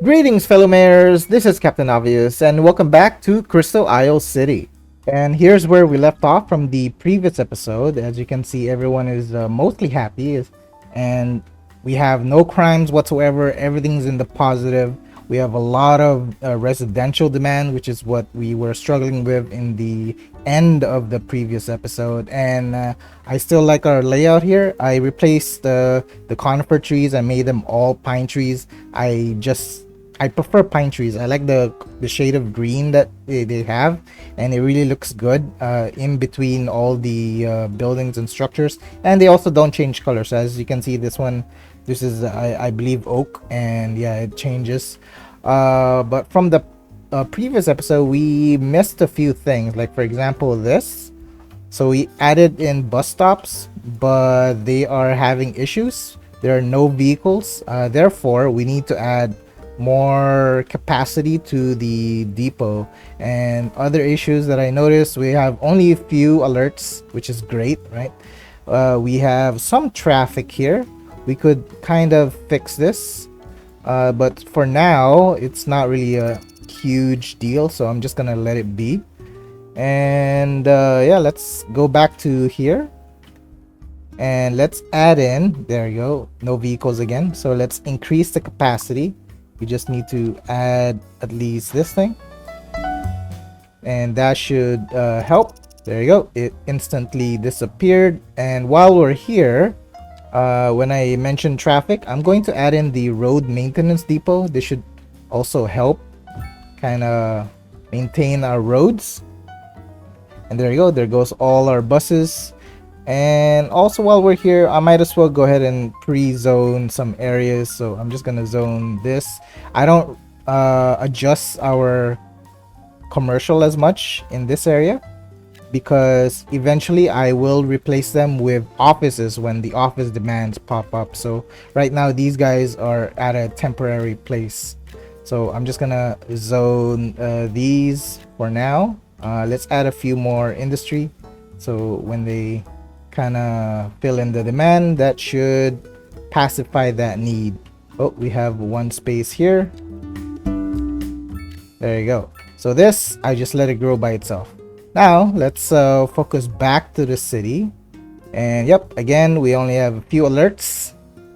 Greetings, fellow mayors. This is Captain Obvious, and welcome back to Crystal Isle City. And here's where we left off from the previous episode. As you can see, everyone is mostly happy, and we have no crimes whatsoever. Everything's in the positive. We have a lot of residential demand, which is what we were struggling with in the end of the previous episode. And I still like our layout here. I replaced the conifer trees. I made them all pine trees. I prefer pine trees. I like the shade of green that they have, and it really looks good in between all the buildings and structures. And they also don't change color. So as you can see, this is I believe oak, and yeah, it changes. But from the previous episode, we missed a few things. Like for example, this. So we added in bus stops, but they are having issues. There are no vehicles. Therefore, we need to add more capacity to the depot. And other issues that I noticed, we have only a few alerts, which is great, right? We have some traffic here. We could kind of fix this, but for now it's not really a huge deal, so I'm just gonna let it be. And yeah, let's go back to here and let's add in, there you go, no vehicles again. So let's increase the capacity. We just need to add at least this thing, and that should help. There you go, it instantly disappeared. And while we're here, when I mentioned traffic, I'm going to add in the road maintenance depot. This should also help kind of maintain our roads. And there you go, there goes all our buses. And also while we're here, I might as well go ahead and pre-zone some areas. So I'm just gonna zone this. I don't adjust our commercial as much in this area, because eventually I will replace them with offices when the office demands pop up. So right now these guys are at a temporary place. So I'm just gonna zone these for now. Let's add a few more industry, so when they kind of fill in the demand, that should pacify that need. Oh, we have one space here. There you go. So this, I just let it grow by itself. Now let's focus back to the city. And yep, again, we only have a few alerts,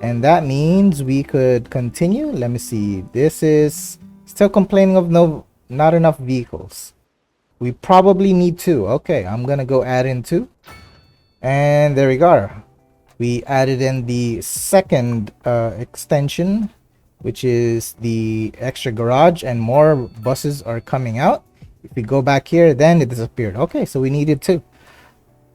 and that means we could continue. Let me see, this is still complaining of not enough vehicles. We probably need two. Okay, I'm gonna go add in two. And there we go. We added in the second extension, which is the extra garage, and more buses are coming out. If we go back here, then it disappeared. Okay, so we needed two.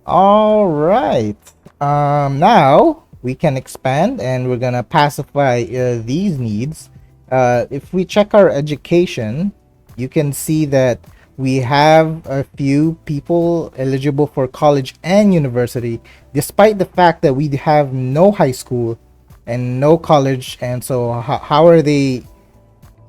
All right. Now we can expand, and we're gonna pacify these needs. If we check our education, you can see that we have a few people eligible for college and university, despite the fact that we have no high school and no college. And so how are they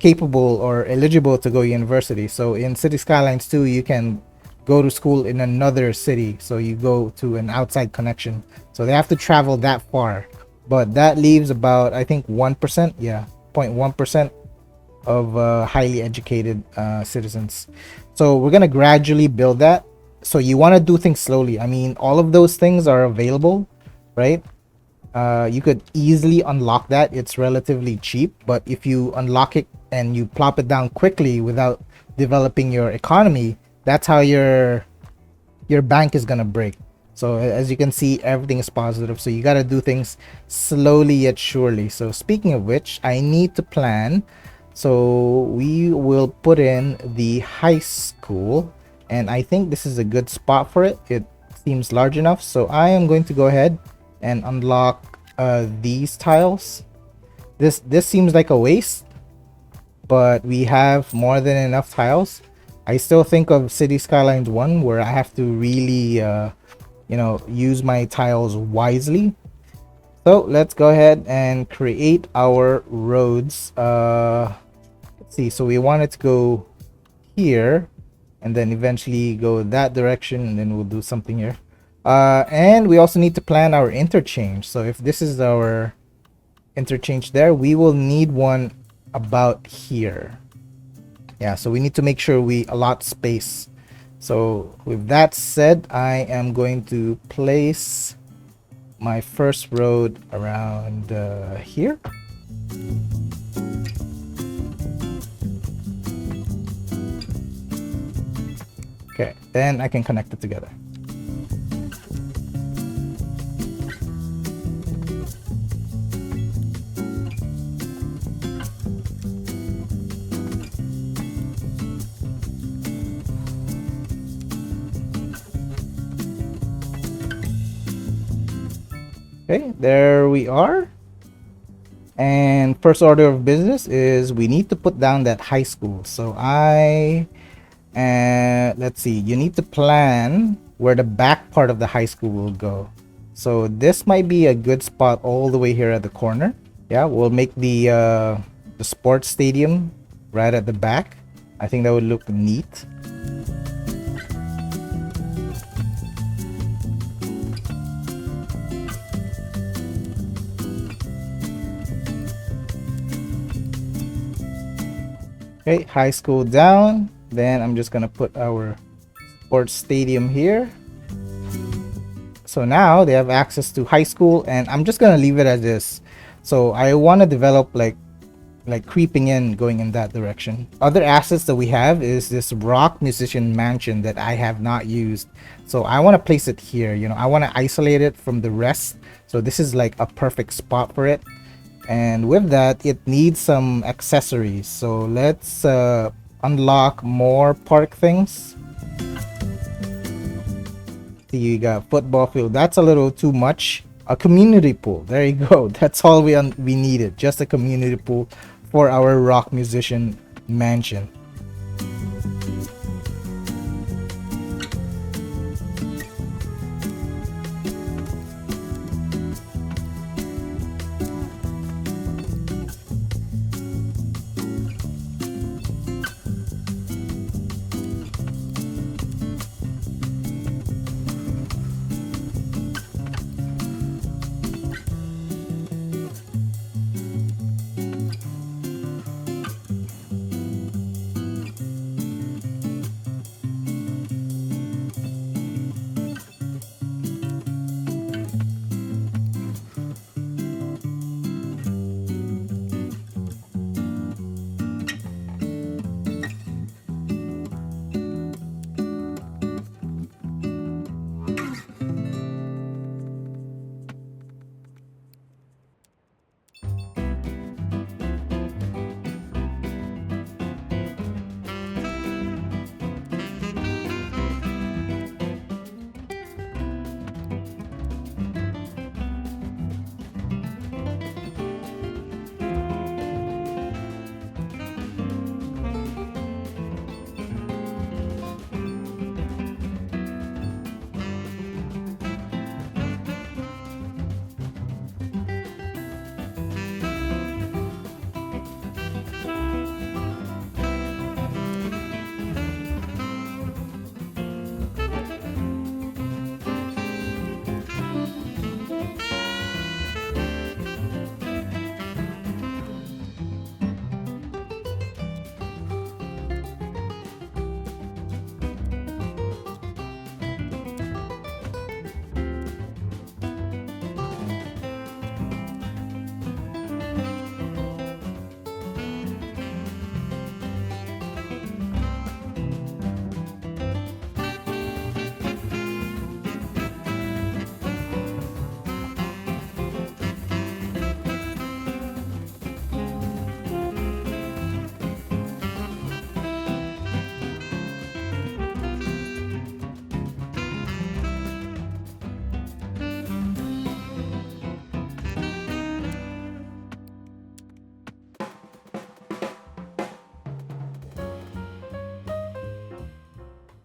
capable or eligible to go university? So in Cities Skylines 2, you can go to school in another city, so you go to an outside connection, so they have to travel that far. But that leaves about, I think, 1%, yeah, 0.1% of highly educated citizens. So we're gonna gradually build that. So you want to do things slowly. I mean, all of those things are available, right? You could easily unlock that. It's relatively cheap, but if you unlock it and you plop it down quickly without developing your economy, that's how your bank is gonna break. So as you can see, everything is positive. So you got to do things slowly yet surely. So speaking of which, I need to plan. So we will put in the high school, and I think this is a good spot for it. It seems large enough. So I am going to go ahead and unlock these tiles. This seems like a waste, but we have more than enough tiles. I still think of City Skylines 1, where I have to really use my tiles wisely. So let's go ahead and create our roads. Let's see, so we want it to go here and then eventually go that direction, and then we'll do something here. And we also need to plan our interchange. So if this is our interchange there, we will need one about here. Yeah, so we need to make sure we allot space. So with that said, I am going to place my first road around here. Okay, then I can connect it together. Okay, there we are. And first order of business is we need to put down that high school. So let's see, you need to plan where the back part of the high school will go. So this might be a good spot all the way here at the corner. Yeah, we'll make the sports stadium right at the back. I think that would look neat. Okay, high school down. Then I'm just gonna put our sports stadium here. So now they have access to high school, and I'm just gonna leave it as this. So I want to develop like creeping in, going in that direction. Other assets that we have is this rock musician mansion that I have not used. So I want to place it here. You know, I want to isolate it from the rest. So this is like a perfect spot for it. And with that, it needs some accessories. So let's unlock more park things. See, you got football field. That's a little too much. A community pool. There you go. That's all we needed. Just a community pool for our rock musician mansion.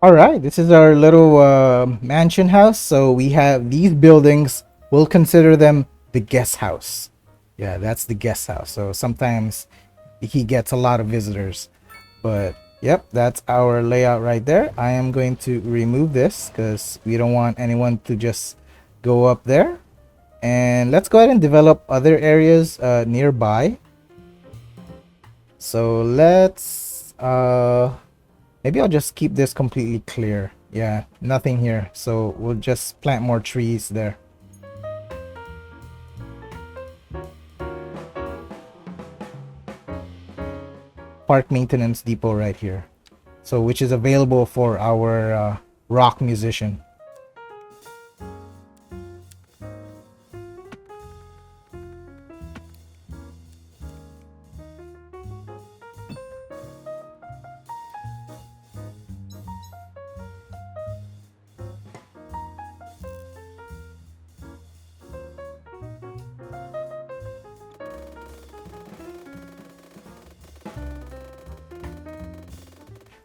All right, this is our little mansion house. So we have these buildings. We'll consider them the guest house. Yeah, that's the guest house. So sometimes he gets a lot of visitors. But yep, that's our layout right there. I am going to remove this because we don't want anyone to just go up there. And let's go ahead and develop other areas nearby. So let's maybe I'll just keep this completely clear. Yeah, nothing here. So we'll just plant more trees there. Park maintenance depot right here. So which is available for our rock musician.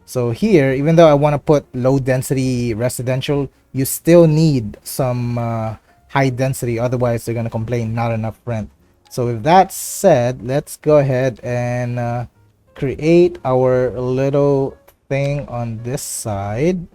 So here, even though I want to put low density residential, you still need some high density. Otherwise, they're going to complain not enough rent. So with that said, let's go ahead and create our little thing on this side.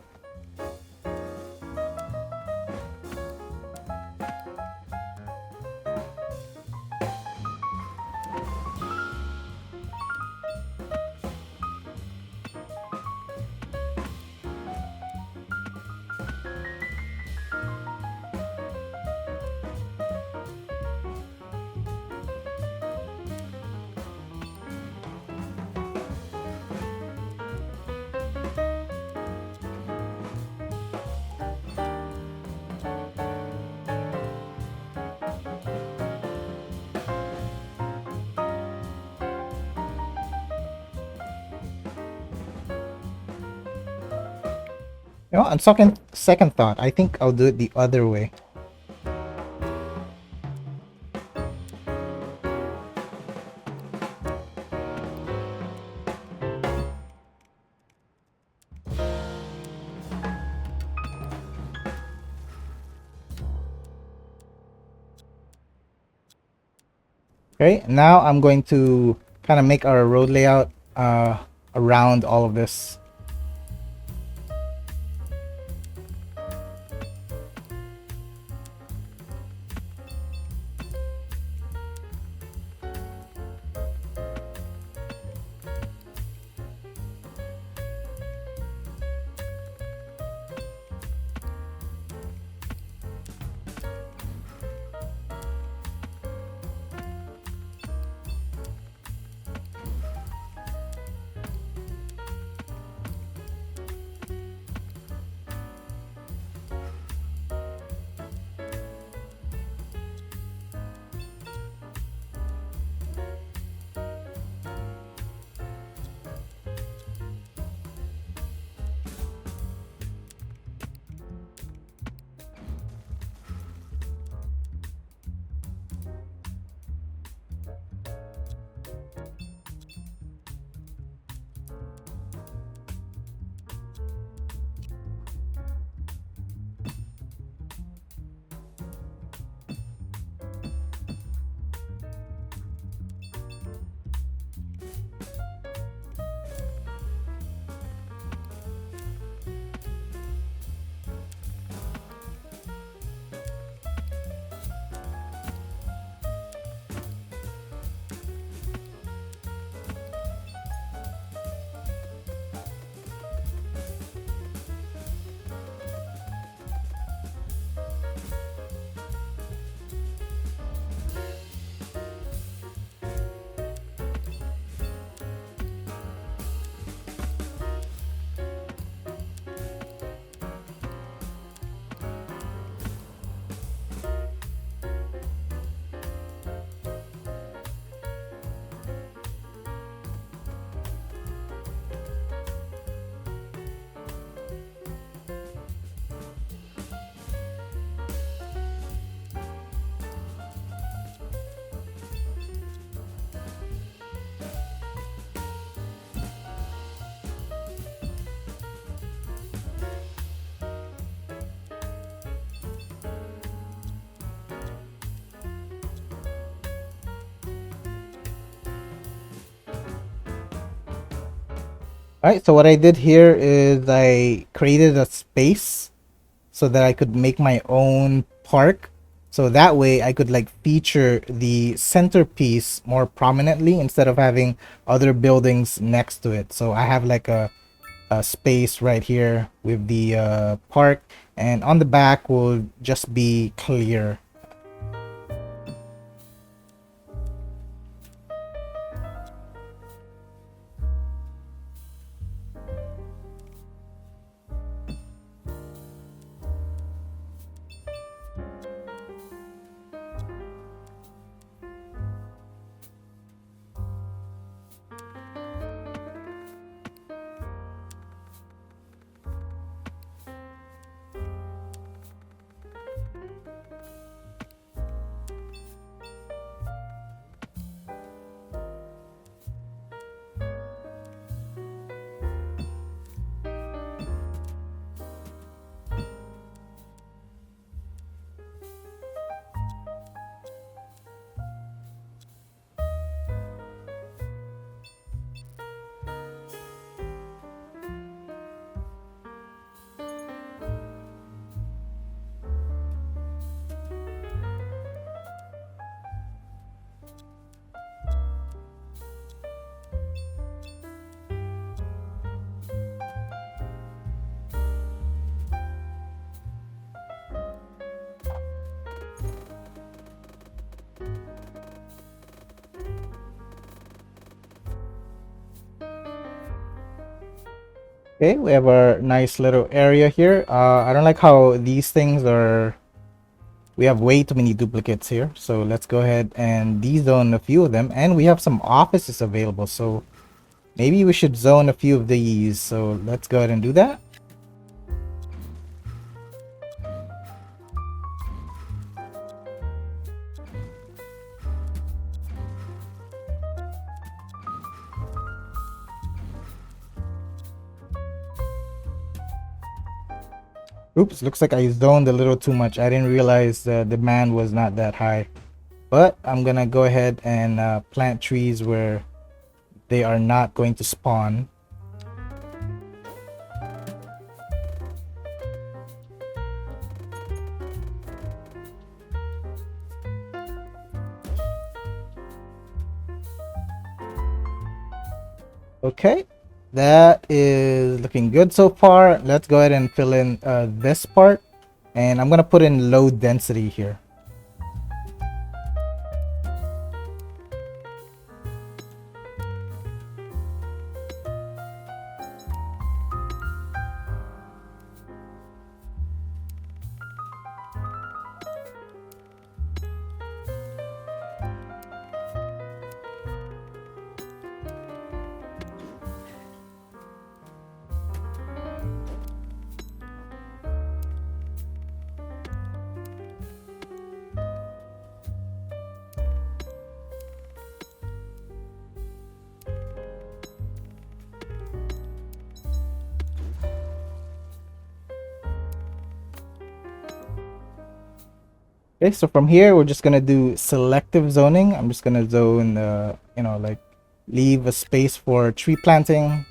You know, on second thought, I think I'll do it the other way. Okay, now I'm going to kind of make our road layout around all of this. All right, so what I did here is I created a space so that I could make my own park. So that way I could like feature the centerpiece more prominently instead of having other buildings next to it. So I have like a space right here with the park, and on the back will just be clear. Okay, we have our nice little area here. I don't like how these things are. We have way too many duplicates here. So let's go ahead and de-zone a few of them. And we have some offices available. So maybe we should zone a few of these. So let's go ahead and do that. Oops, looks like I zoned a little too much. I didn't realize the demand was not that high. But I'm gonna go ahead and plant trees where they are not going to spawn. Okay, that is looking good so far. Let's go ahead and fill in this part. And I'm gonna put in low density here. Okay, so from here we're just gonna do selective zoning. I'm just gonna zone like leave a space for tree planting.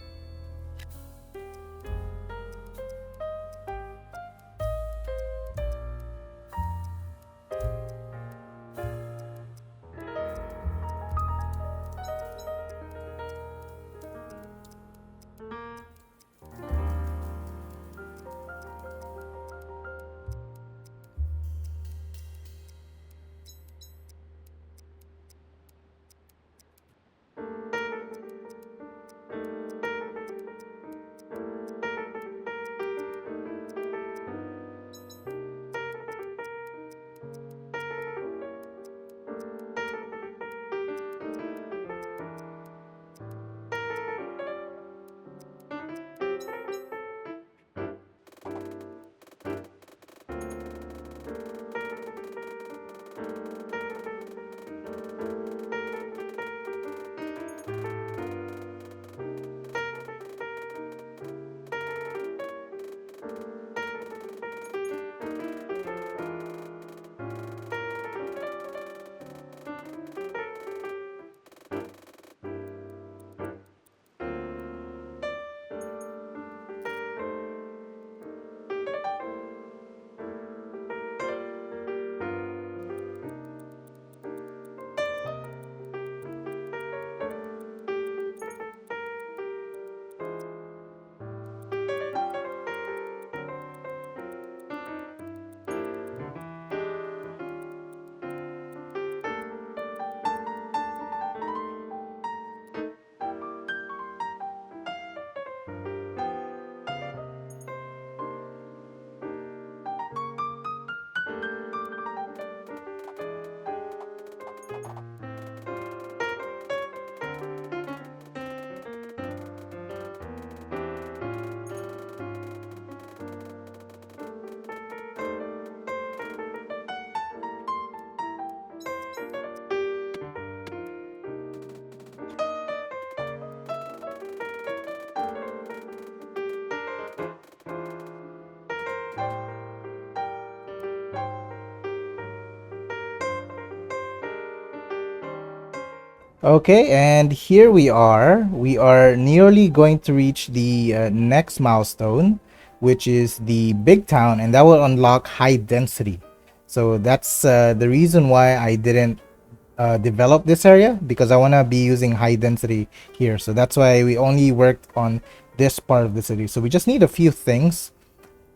Okay, and here we are. We are nearly going to reach the next milestone, which is the big town, and that will unlock high density. So that's the reason why I didn't develop this area, because I want to be using high density here. So that's why we only worked on this part of the city. So we just need a few things.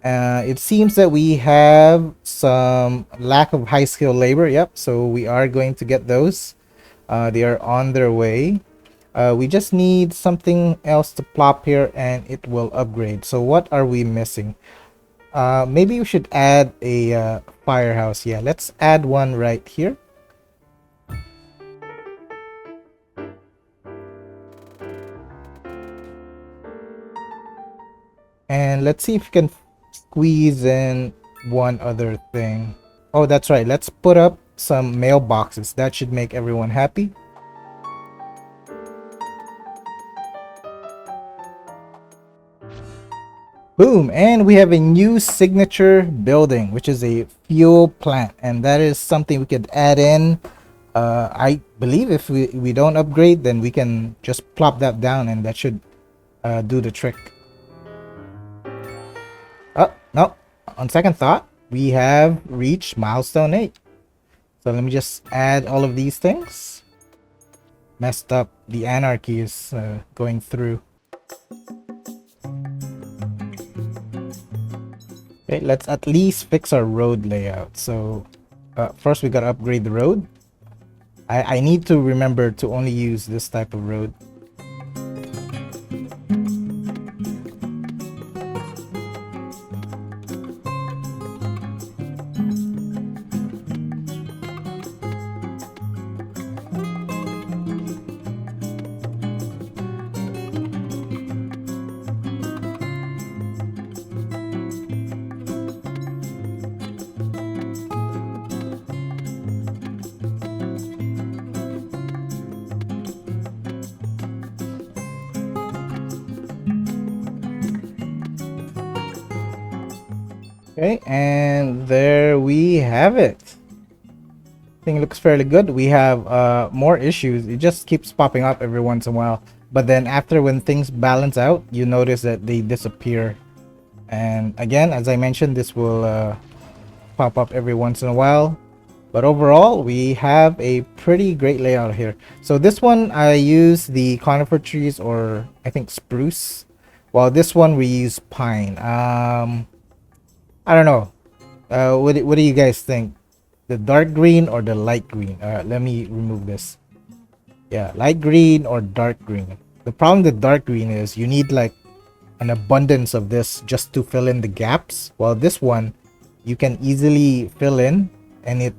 It seems that we have some lack of high skill labor. Yep, so we are going to get those. They are on their way. We just need something else to plop here and it will upgrade. So what are we missing? Maybe we should add a firehouse. Yeah, let's add one right here. And let's see if we can squeeze in one other thing. Oh, that's right. Let's put up some mailboxes. That should make everyone happy. Boom, and we have a new signature building, which is a fuel plant, and that is something we could add in. I believe if we don't upgrade, then we can just plop that down and that should do the trick. Oh, no, on second thought, we have reached milestone 8. So let me just add all of these things. Messed up, the anarchy is going through. Okay, let's at least fix our road layout. So first we gotta upgrade the road. I need to remember to only use this type of road. Okay, and there we have it. Thing looks fairly good. We have more issues. It just keeps popping up every once in a while. But then after, when things balance out, you notice that they disappear. And again, as I mentioned, this will pop up every once in a while. But overall, we have a pretty great layout here. So this one, I use the conifer trees, or I think spruce. While this one, we use pine. I don't know. What do you guys think? The dark green or the light green? Let me remove this. Yeah, light green or dark green. The problem with dark green is you need like an abundance of this just to fill in the gaps. While this one, you can easily fill in, and it,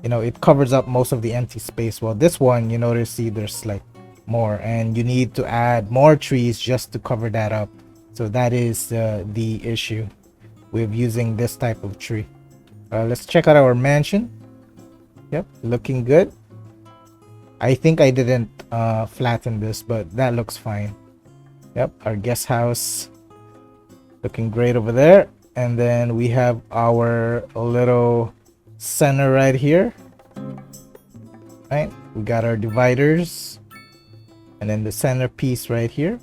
it covers up most of the empty space. While this one, you notice, see, there's like more, and you need to add more trees just to cover that up. So that is the issue with using this type of tree. Let's check out our mansion. Yep, looking good. I think I didn't flatten this, but that looks fine. Yep, our guest house looking great over there. And then we have our little center right here. Right, we got our dividers, and then the centerpiece right here.